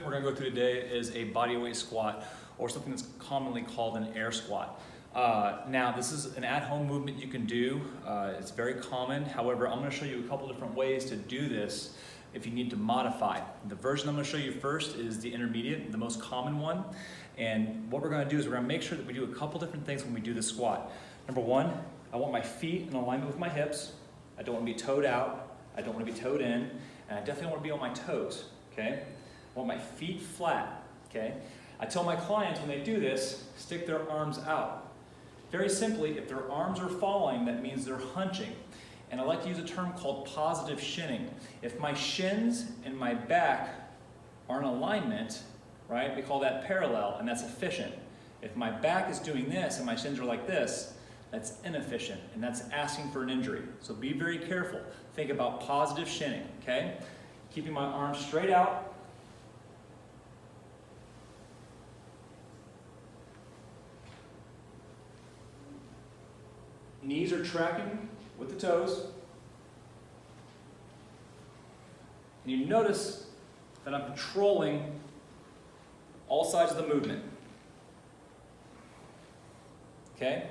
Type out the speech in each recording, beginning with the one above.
we're going to go through today is a bodyweight squat, or something that's commonly called an air squat. Now, this is an at-home movement you can do. It's very common. However, I'm going to show you a couple different ways to do this if you need to modify. The version I'm going to show you first is the intermediate, the most common one. And what we're going to do is we're going to make sure that we do a couple different things when we do the squat. Number one, I want my feet in alignment with my hips. I don't want to be toed out. I don't want to be toed in. And I definitely want to be on my toes, okay? I want my feet flat, okay? I tell my clients when they do this, stick their arms out. Very simply, if their arms are falling, that means they're hunching. And I like to use a term called positive shinning. If my shins and my back are in alignment, right, we call that parallel, and that's efficient. If my back is doing this and my shins are like this, that's inefficient, and that's asking for an injury. So be very careful. Think about positive shinning, okay? Keeping my arms straight out. Knees are tracking with the toes. And you notice that I'm controlling all sides of the movement. Okay?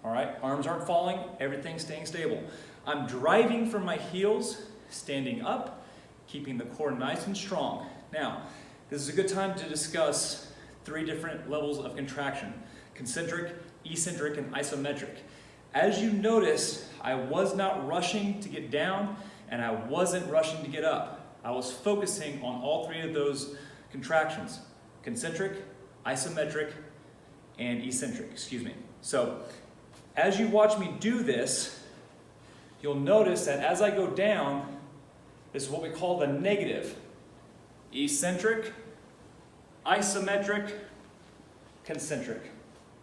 All right, arms aren't falling, everything's staying stable. I'm driving from my heels, standing up, keeping the core nice and strong. Now, this is a good time to discuss 3 different levels of contraction: concentric, eccentric, and isometric. As you notice, I was not rushing to get down, and I wasn't rushing to get up. I was focusing on all 3 of those contractions: concentric, isometric, and eccentric, So, as you watch me do this, you'll notice that as I go down, this is what we call the negative. Eccentric, isometric, concentric.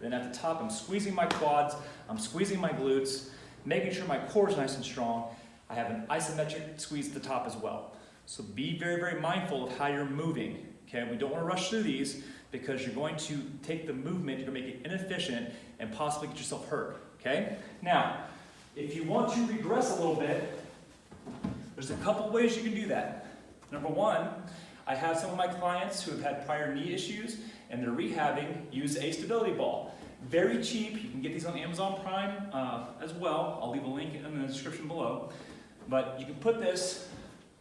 Then at the top, I'm squeezing my quads, I'm squeezing my glutes, making sure my core is nice and strong. I have an isometric squeeze at the top as well. So be very, very mindful of how you're moving. Okay, we don't want to rush through these because you're going to take the movement, you're going to make it inefficient and possibly get yourself hurt. Okay? Now, if you want to regress a little bit, there's a couple ways you can do that. Number one, I have some of my clients who have had prior knee issues and they're rehabbing, use a stability ball. Very cheap, you can get these on Amazon Prime as well. I'll leave a link in the description below. But you can put this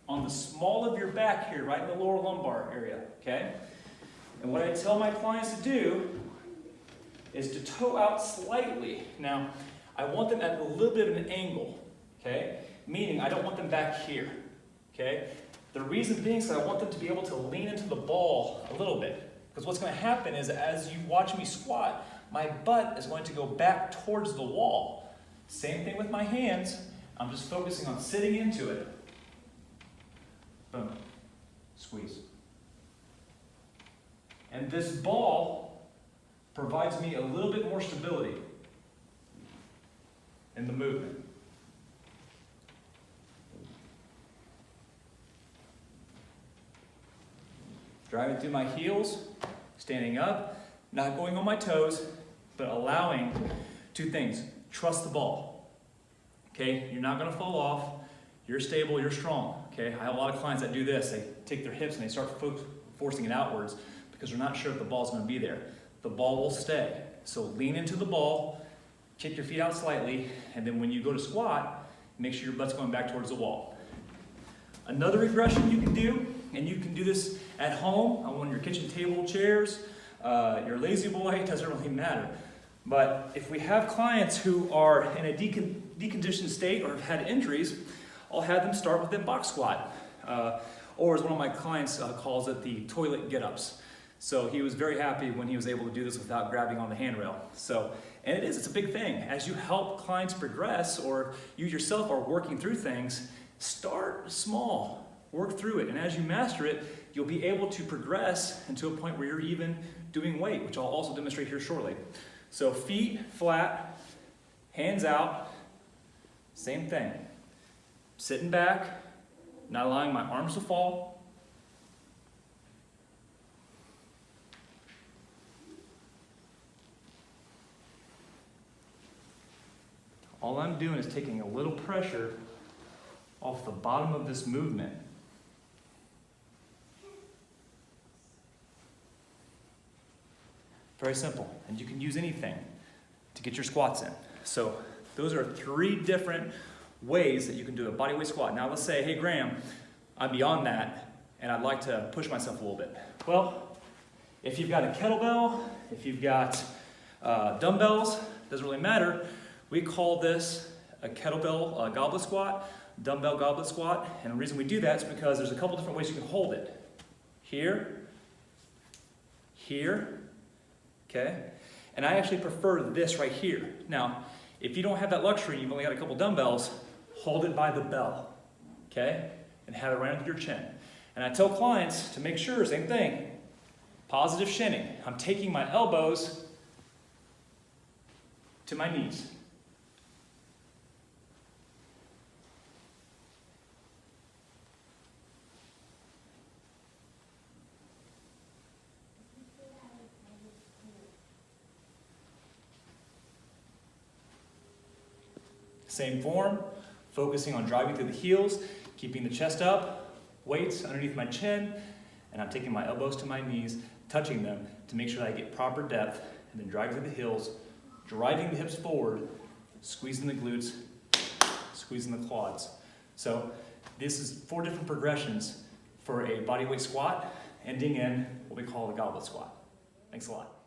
on the small of your back here, right in the lower lumbar area, okay? And what I tell my clients to do is to toe out slightly. Now, I want them at a little bit of an angle, okay? Meaning I don't want them back here, okay? The reason being is that I want them to be able to lean into the ball a little bit. Because what's going to happen is as you watch me squat, my butt is going to go back towards the wall. Same thing with my hands. I'm just focusing on sitting into it. Boom. Squeeze. And this ball provides me a little bit more stability in the movement. Driving through my heels, standing up, not going on my toes, but allowing 2 things. Trust the ball. Okay? You're not going to fall off. You're stable, you're strong. Okay? I have a lot of clients that do this. They take their hips and they start forcing it outwards because they're not sure if the ball's going to be there. The ball will stay. So lean into the ball, kick your feet out slightly, and then when you go to squat, make sure your butt's going back towards the wall. Another regression you can do, and you can do this at home on one of your kitchen table chairs, your lazy boy, it doesn't really matter. But if we have clients who are in a deconditioned state or have had injuries, I'll have them start with a box squat. Or as one of my clients calls it, the toilet get-ups. So he was very happy when he was able to do this without grabbing on the handrail. So, and it's a big thing. As you help clients progress, or you yourself are working through things, start small, work through it. And as you master it, you'll be able to progress into a point where you're even doing weight, which I'll also demonstrate here shortly. So feet flat, hands out, same thing. Sitting back, not allowing my arms to fall. All I'm doing is taking a little pressure off the bottom of this movement. Very simple, and you can use anything to get your squats in. So those are 3 different ways that you can do a bodyweight squat. Now let's say, hey Graham, I'm beyond that, and I'd like to push myself a little bit. Well, if you've got a kettlebell, if you've got dumbbells, doesn't really matter. We call this a kettlebell goblet squat, dumbbell goblet squat, and the reason we do that is because there's a couple different ways you can hold it. Here, here, okay? And I actually prefer this right here. Now, if you don't have that luxury, you've only got a couple dumbbells, hold it by the bell, okay? And have it right under your chin. And I tell clients to make sure, same thing, positive shinning. I'm taking my elbows to my knees. Same form, focusing on driving through the heels, keeping the chest up, weights underneath my chin, and I'm taking my elbows to my knees, touching them to make sure that I get proper depth, and then driving through the heels, driving the hips forward, squeezing the glutes, squeezing the quads. So this is 4 different progressions for a bodyweight squat, ending in what we call a goblet squat. Thanks a lot.